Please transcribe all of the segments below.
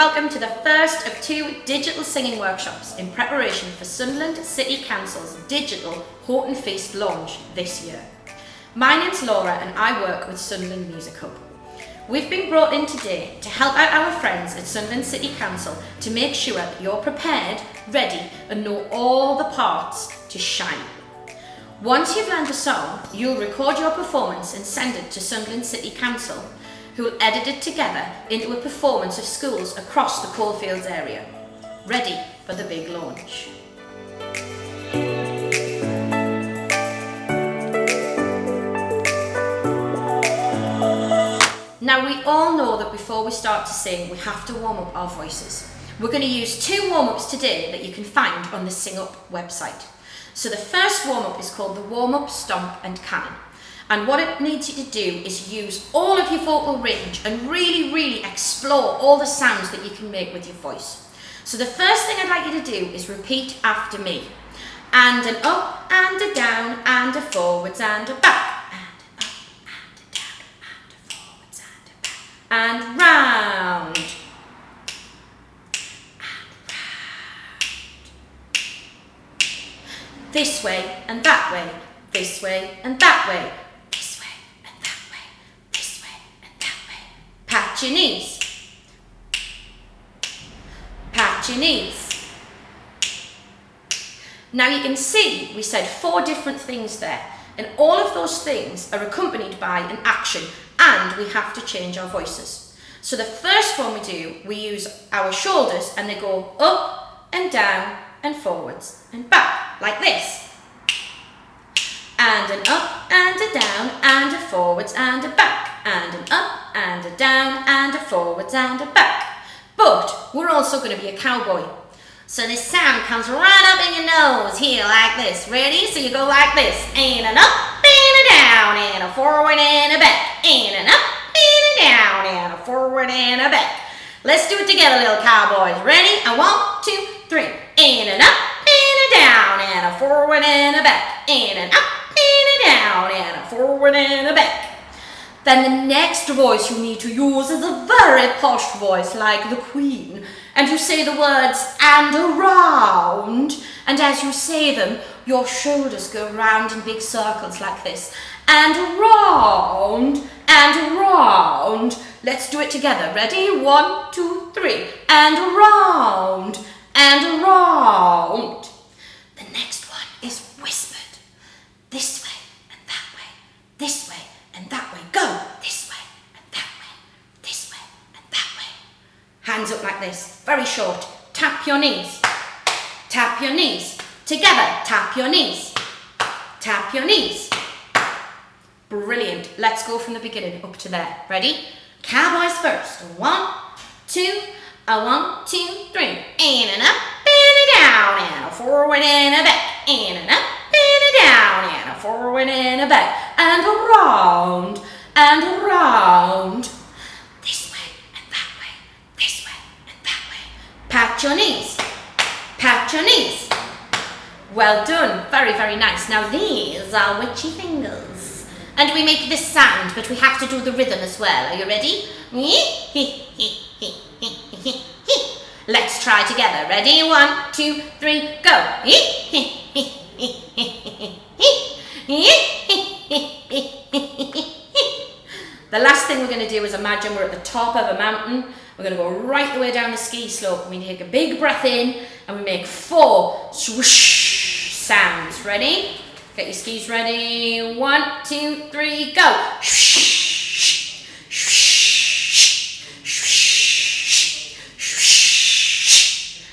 welcome to the first of 2 digital singing workshops in preparation for Sunderland City Council's digital Houghton Feast launch this year. My name's Laura and I work with Sunderland Music Hub. We've been brought in today to help out our friends at Sunderland City Council to make sure that you're prepared, ready and know all the parts to shine. Once you've learned the song, you'll record your performance and send it to Sunderland City Council, who will edit it together into a performance of schools across the Coalfields area, ready for the big launch. Now we all know that before we start to sing, we have to warm up our voices. We're going to use 2 warm-ups today that you can find on the Sing Up website. So the first warm-up is called the warm-up, stomp and cannon. And what it needs you to do is use all of your vocal range and really explore all the sounds that you can make with your voice. So the first thing I'd like you to do is repeat after me. And an up and a down and a forwards and a back. And up and a down and a forwards and a back. And round. And round. This way and that way. This way and that way. Pat your knees. Pat your knees. Now you can see we said 4 different things there, and all of those things are accompanied by an action, and we have to change our voices. So the first one we do, we use our shoulders and they go up and down and forwards and back, like this. And an up and a down and a forwards and a back. And an up and a down and a forwards and a back. But we're also going to be a cowboy. So this sound comes right up in your nose here like this. Ready? So you go like this. And an up and a down and a forward and a back. And an up and a down and a forward and a back. Let's do it together, little cowboys. Ready? And 1, 2, 3. And an up and a down and a forward and a back. And an up and a down and a forward and a back. Then the next voice you need to use is a very posh voice like the Queen. And you say the words and around. And as you say them, your shoulders go round in big circles like this. And around and around. Let's do it together. Ready? 1, 2, 3. And around and around. The next one is whispered. This way and that way. This way and that way. Go this way and that way. This way and that way. Hands up like this. Very short. Tap your knees. Tap your knees. Together. Tap your knees. Tap your knees. Brilliant. Let's go from the beginning up to there. Ready? Cowboys first. 1, 2, 1, 2, 3. And an up and a down and a forward and a back. And an up and a down and a forward and a back. And around and around. This way and that way. This way and that way. Pat your knees. Pat your knees. Well done. Very nice. Now these are witchy fingers. And we make this sound, but we have to do the rhythm as well. Are you ready? Let's try together. Ready? 1, 2, 3, go. The last thing we're going to do is imagine we're at the top of a mountain. We're going to go right the way down the ski slope. We take a big breath in and we make 4 swoosh sounds. Ready? Get your skis ready. 1, 2, 3, go.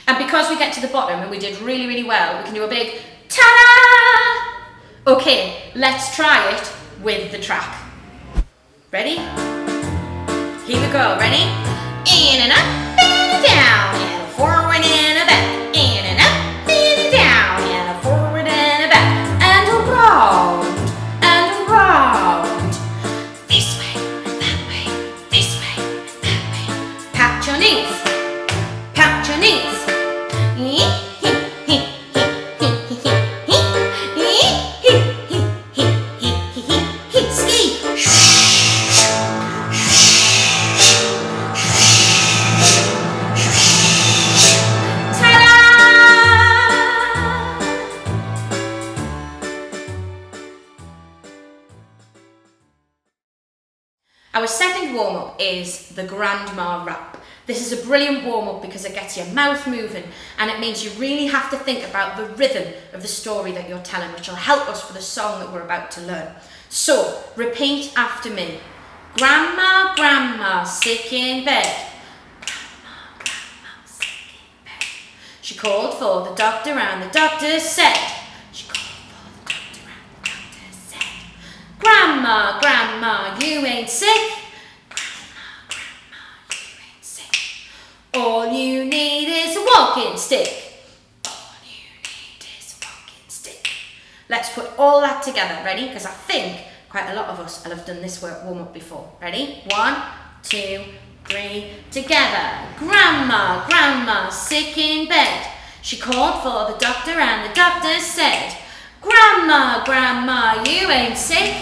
And because we get to the bottom and we did really well, we can do a big ta-da! Okay, let's try it with the track. Ready? Here we go. Ready? In and up and a down and a forward and a back. In and up and a down and a forward and a back. And around and around. This way and that way. This way and that way. Pat your knees. Pat your knees. Ski. Our second warm-up is the grandma rap. This is a brilliant warm-up because it gets your mouth moving and it means you really have to think about the rhythm of the story that you're telling, which will help us for the song that we're about to learn. So, repeat after me. Grandma, grandma, sick in bed. Grandma, grandma, sick in bed. She called for the doctor and the doctor said. She called for the doctor and the doctor said. Grandma, grandma, you ain't sick. All you need is a walking stick. All you need is a walking stick. Let's put all that together. Ready? Because I think quite a lot of us will have done this warm-up before. Ready? 1, 2, 3, together. Grandma, grandma, sick in bed. She called for the doctor and the doctor said, Grandma, grandma, you ain't sick.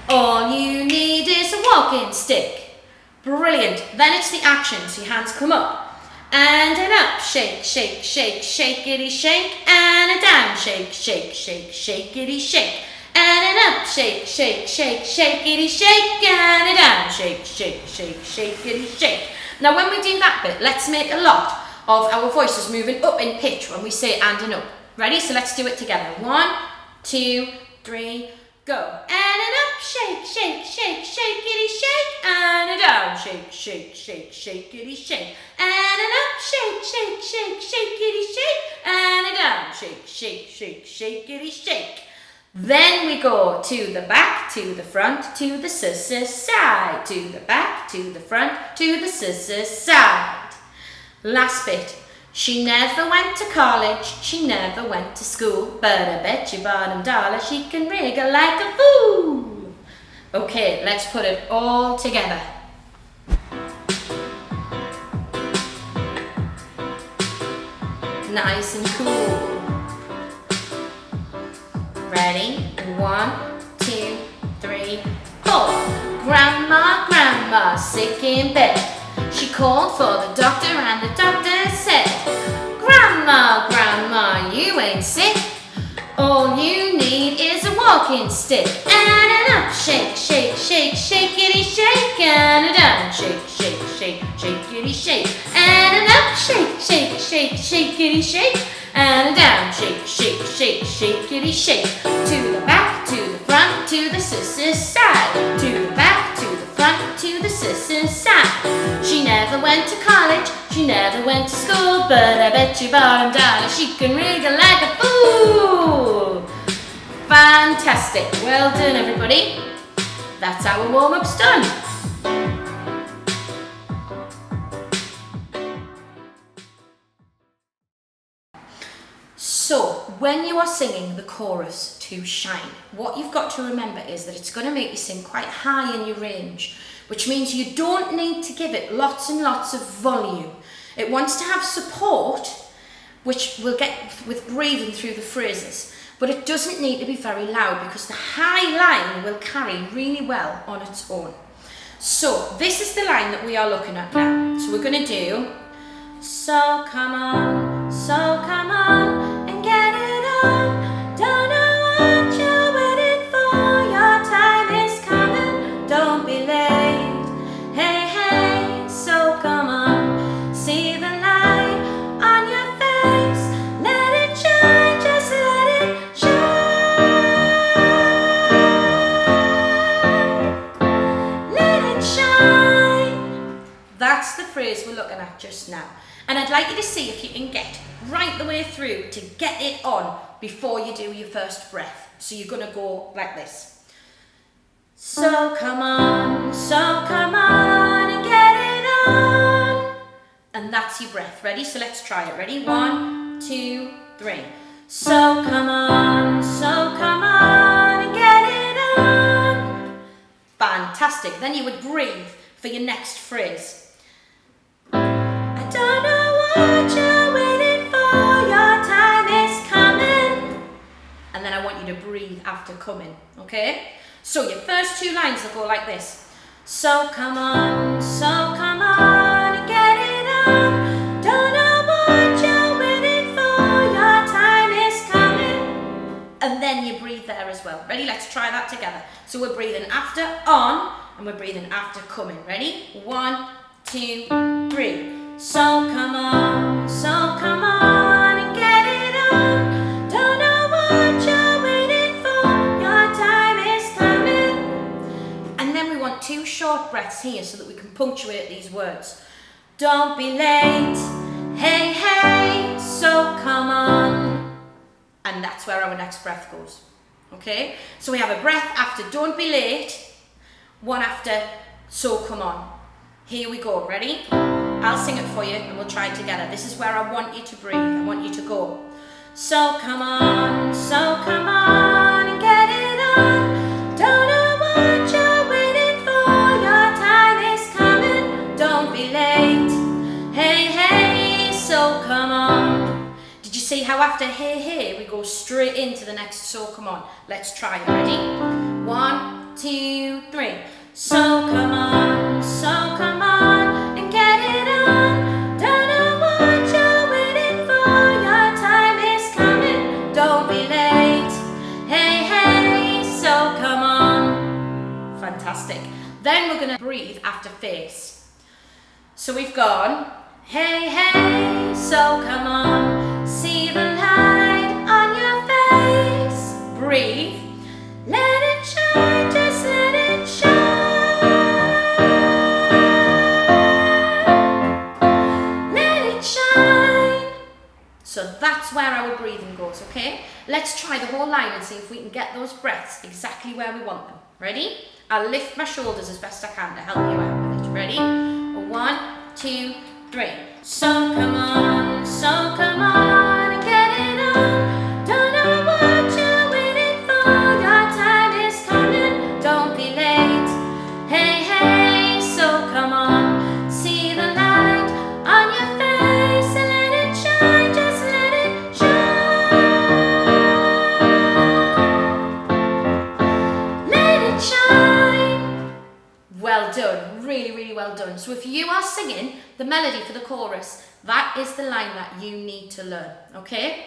All you need is a walking stick. Brilliant. Then it's the action. So your hands come up. And an up, shake, shake, shake, shake-itty shake, and a down, shake, shake, shake, shake-itty shake, and an up, shake, shake, shake, shake-itty shake, and a down, shake, shake, shake, shake-itty shake. Now when we do that bit, let's make a lot of our voices moving up in pitch when we say and an up. Ready? So let's do it together. 1, 2, 3, go. And an up, shake, shake, shake, shake-itty shake, and a down, shake, shake, shake, shake-itty shake, and an up, shake, shake, shake, shake-itty shake, and a down, shake, shake, shake, shake-itty shake. Then we go to the back, to the front, to the side, to the back, to the front, to the side. Last bit. She never went to college, she never went to school, but I bet you bottom dollar she can wriggle like a fool. Okay, let's put it all together. Nice and cool. Ready? 1, 2, 3, 4. Grandma, grandma, sick in bed. She called for the doctor and the doctor said, Grandma, grandma, you ain't sick. All you need is a walking stick. And an up, shake, shake, shake, shake-itty shake, and a down, shake, shake, shake, shake-itty shake, and an up, shake, shake, shake, shake-itty shake, and a down, shake, shake, shake, shake-itty shake. To the back, to the front, to the side, to the back, to the front, to the side. She never went to college, she never went to school, but I bet you bottom dollar she can wriggle like a fool. Fantastic. Well done, everybody. That's our warm-ups done. So, when you are singing the chorus to Shine, what you've got to remember is that it's going to make you sing quite high in your range, which means you don't need to give it lots and lots of volume. It wants to have support, which we'll get with breathing through the phrases, but it doesn't need to be very loud because the high line will carry really well on its own. So, this is the line that we are looking at now. So we're going to do, so come on, and get it on. Don't know what you're waiting for, your time is coming, don't be late. Hey, hey, so come on, see the light on your face, let it shine, just let it shine. Let it shine. That's the phrase we're looking at just now. And I'd like you to see if you can get right the way through to get it on before you do your first breath. So you're going to go like this. So come on, and get it on. And that's your breath. Ready? So let's try it. Ready? 1, 2, 3. So come on, and get it on. Fantastic. Then you would breathe for your next phrase. I don't know what you're waiting for, your time is coming. And then I want you to breathe after coming, okay? So your first two lines will go like this. So come on, and get it on. Don't know what you're waiting for, your time is coming. And then you breathe there as well. Ready? Let's try that together. So we're breathing after, on, and we're breathing after coming. Ready? 1, 2, 3. So come on and get it on. Don't know what you're waiting for, your time is coming. And then we want 2 short breaths here so that we can punctuate these words. Don't be late, hey, hey, so come on. And that's where our next breath goes. Okay? So we have a breath after don't be late, one after so come on. Here we go, ready? I'll sing it for you and we'll try it together. This is where I want you to breathe, I want you to go. So come on and get it on. Don't know what you're waiting for, your time is coming. Don't be late, hey, hey, so come on. Did you see how after hey, hey, we go straight into the next so come on? Let's try it, ready? 1, 2, 3. So come on and get it on. Don't know what you're waiting for, your time is coming. Don't be late, hey, hey, so come on. Fantastic. Then we're going to breathe after face. So we've gone, hey, hey, so come on. See the light on your face. Breathe. Let it shine, just let it shine. So that's where our breathing goes, okay? Let's try the whole line and see if we can get those breaths exactly where we want them. Ready? I'll lift my shoulders as best I can to help you out with it. Ready? 1, 2, 3. So come on and get it on. Don't know what you're waiting for, your time is coming. Don't be late, hey, hey, so come on. See the light on your face and let it shine, just let it shine. Let it shine. Well done, really, really well done. So if you are singing the melody for the chorus, that is the line that you need to learn, okay?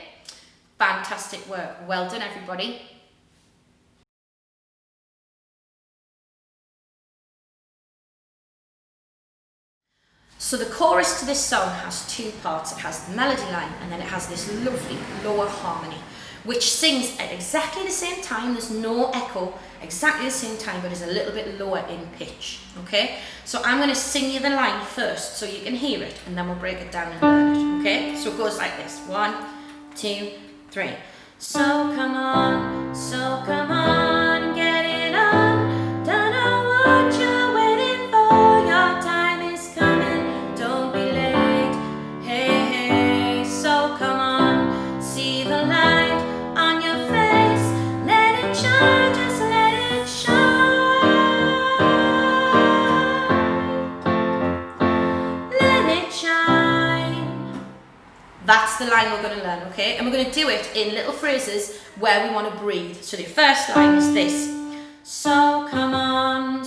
Fantastic work. Well done, everybody. So the chorus to this song has 2 parts. It has the melody line and then it has this lovely lower harmony, which sings at exactly the same time. There's no echo, exactly the same time, but is a little bit lower in pitch, okay? So I'm going to sing you the line first so you can hear it, and then we'll break it down and learn it, okay? So it goes like this, 1, 2, 3. So come on and get it on. Don't know what you're waiting for, your time is coming. Don't be late, hey, hey, so come on. See the light on your face, let it shine, just let it shine. Let it shine. That's the line we're going to learn, okay? And we're going to do it in little phrases where we want to breathe. So the first line is this. So come on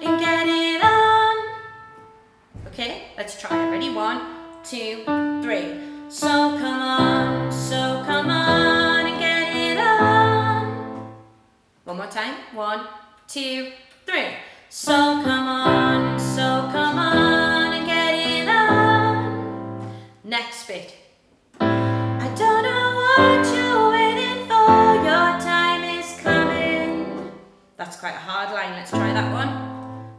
and get it on. Okay, let's try it. Ready? 1, 2, 3. So come on and get it on. One more time. 1, 2, 3. So come on and get it on. Next bit. I don't know what you're waiting for, your time is coming. That's quite a hard line. Let's try that one.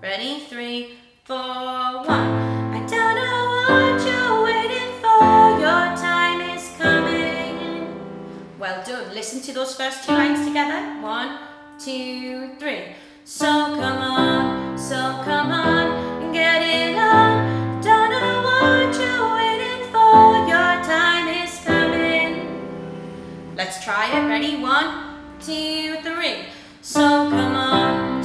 Ready? 3, 4, 1. I don't know what you're waiting for, your time is coming. Well done. Listen to those first 2 lines together. 1, 2, 3. So come on and get it on. Don't know what you're waiting for, your time is coming. Let's try it. Ready? 1, 2, 3. So come on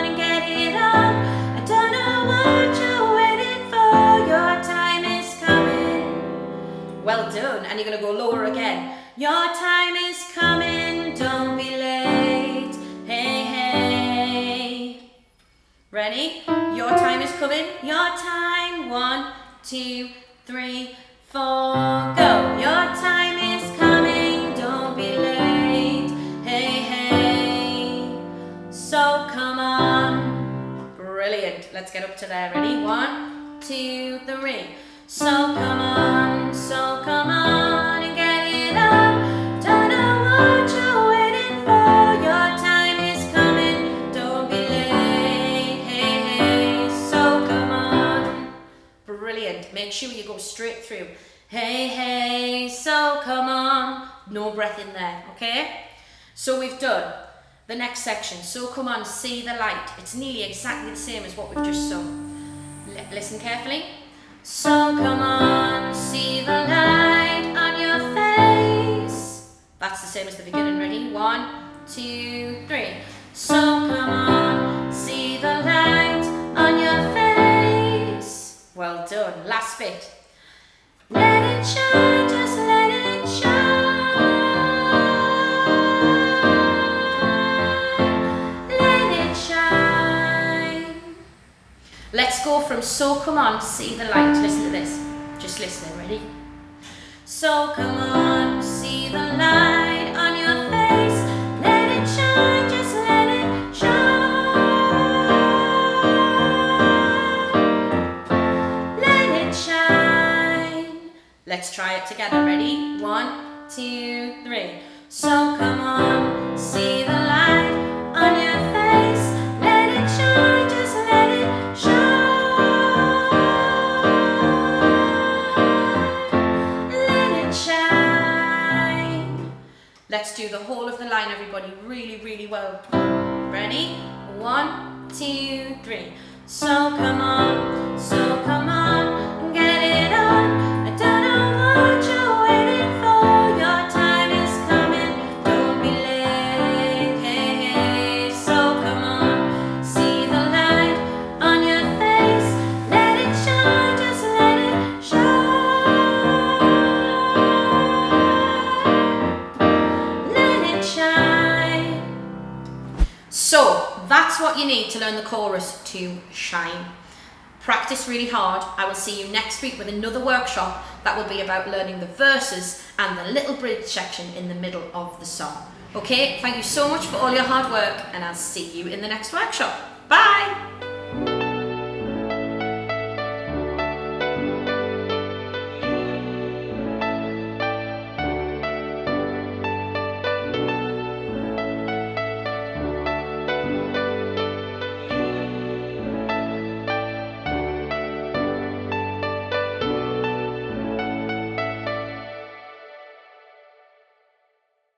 and get it on. I don't know what you're waiting for, your time is coming. Well done. And you're going to go lower again. Your time is coming, don't be late, hey, hey. Ready? Your time is coming, your time. 1, 2, 3, 4, go. Your time is coming, don't be late, hey, hey. So so come on. Brilliant. Let's get up to there. Ready? 1, 2, 3. So come on, and get it on. Don't know what you're waiting for. Your time is coming. Don't be late. Hey, hey. So come on. Brilliant. Make sure you go straight through. Hey, hey. So come on. No breath in there. Okay? So we've done the next section. So come on, see the light. It's nearly exactly the same as what we've just sung. Listen carefully. So come on, see the light on your face. That's the same as the beginning. Ready? 1, 2, 3. So come on, see the light on your face. Well done. Last bit. Let it shine, just let it shine. Let it shine. Let's go from so come on, see the light. Listen to this. Just listen, ready? So come on, see the light on your face. Let it shine, just let it shine. Let it shine. Let's try it together. Ready? 1, 2, 3. So come on, see the light on your face. Let it shine, just let it shine. Let it shine. Let's do the whole of the line, everybody, really, really well. Ready? 1, 2, 3. So come on, get it on. I don't know what you're waiting for. Your time is coming. Don't be late. Hey, hey. So come on, see the light on your face. Let it shine, just let it shine. Let it shine. So that's what you need to learn the chorus to shine. Practice really hard. I will see you next week with another workshop that will be about learning the verses and the little bridge section in the middle of the song. Okay, thank you so much for all your hard work, and I'll see you in the next workshop. Bye!